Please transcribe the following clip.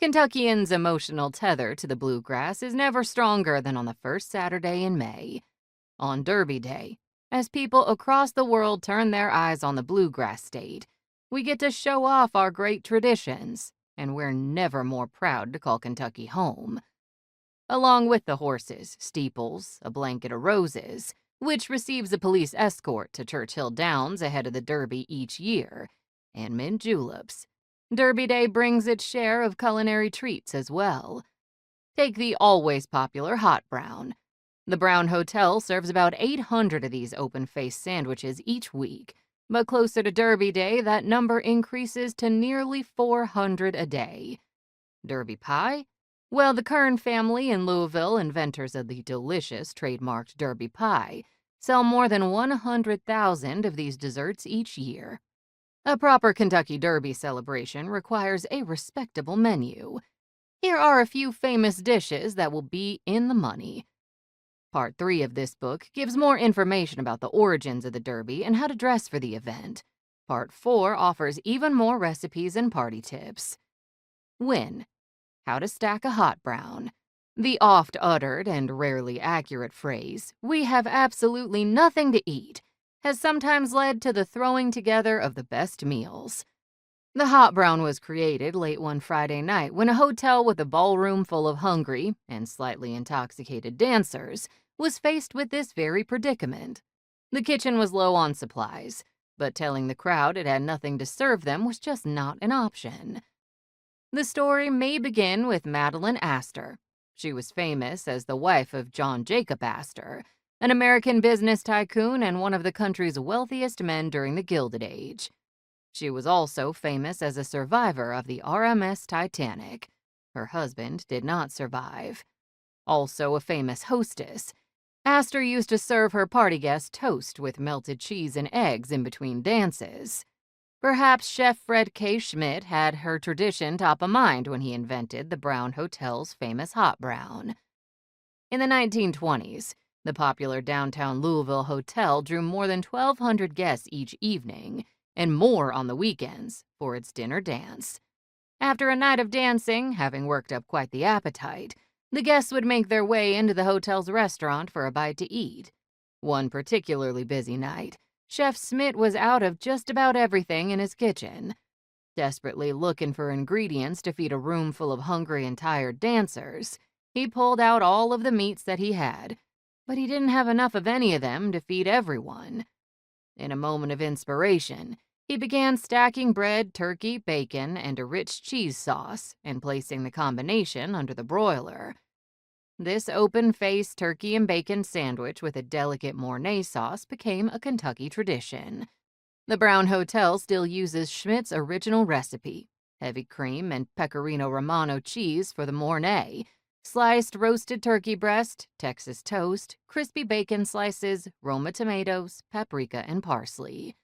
Kentuckians' emotional tether to the bluegrass is never stronger than on the first Saturday in May, on Derby Day. As people across the world turn their eyes on the Bluegrass State, we get to show off our great traditions, and we're never more proud to call Kentucky home. Along with the horses, steeples, a blanket of roses, which receives a police escort to Churchill Downs ahead of the Derby each year, and mint juleps. Derby Day brings its share of culinary treats as well. Take the always popular hot brown. The Brown Hotel serves about 800 of these open-faced sandwiches each week, but closer to Derby Day, that number increases to nearly 400 a day. Derby pie? Well, the Kern family in Louisville, inventors of the delicious trademarked Derby pie, sell more than 100,000 of these desserts each year. A proper Kentucky Derby celebration requires a respectable menu. Here are a few famous dishes that will be in the money. Part 3 of this book gives more information about the origins of the Derby and how to dress for the event. Part 4 offers even more recipes and party tips. Win. How to stack a hot brown. The oft-uttered and rarely accurate phrase, "we have absolutely nothing to eat," has sometimes led to the throwing together of the best meals. The hot brown was created late one Friday night when a hotel with a ballroom full of hungry and slightly intoxicated dancers was faced with this very predicament. The kitchen was low on supplies, but telling the crowd it had nothing to serve them was just not an option. The story may begin with Madeline Astor. She was famous as the wife of John Jacob Astor, an American business tycoon and one of the country's wealthiest men during the Gilded Age. She was also famous as a survivor of the RMS Titanic. Her husband did not survive. Also a famous hostess, Astor used to serve her party guests toast with melted cheese and eggs in between dances. Perhaps Chef Fred K. Schmidt had her tradition top of mind when he invented the Brown Hotel's famous hot brown. In the 1920s, the popular downtown Louisville Hotel drew more than 1,200 guests each evening, and more on the weekends, for its dinner dance. After a night of dancing, having worked up quite the appetite, the guests would make their way into the hotel's restaurant for a bite to eat. One particularly busy night, Chef Schmidt was out of just about everything in his kitchen. Desperately looking for ingredients to feed a room full of hungry and tired dancers, he pulled out all of the meats that he had, but he didn't have enough of any of them to feed everyone. In a moment of inspiration, he began stacking bread, turkey, bacon, and a rich cheese sauce and placing the combination under the broiler. This open-faced turkey and bacon sandwich with a delicate Mornay sauce became a Kentucky tradition. The Brown Hotel still uses Schmidt's original recipe: heavy cream and pecorino romano cheese for the Mornay, sliced roasted turkey breast, Texas toast, crispy bacon slices, Roma tomatoes, paprika, and parsley.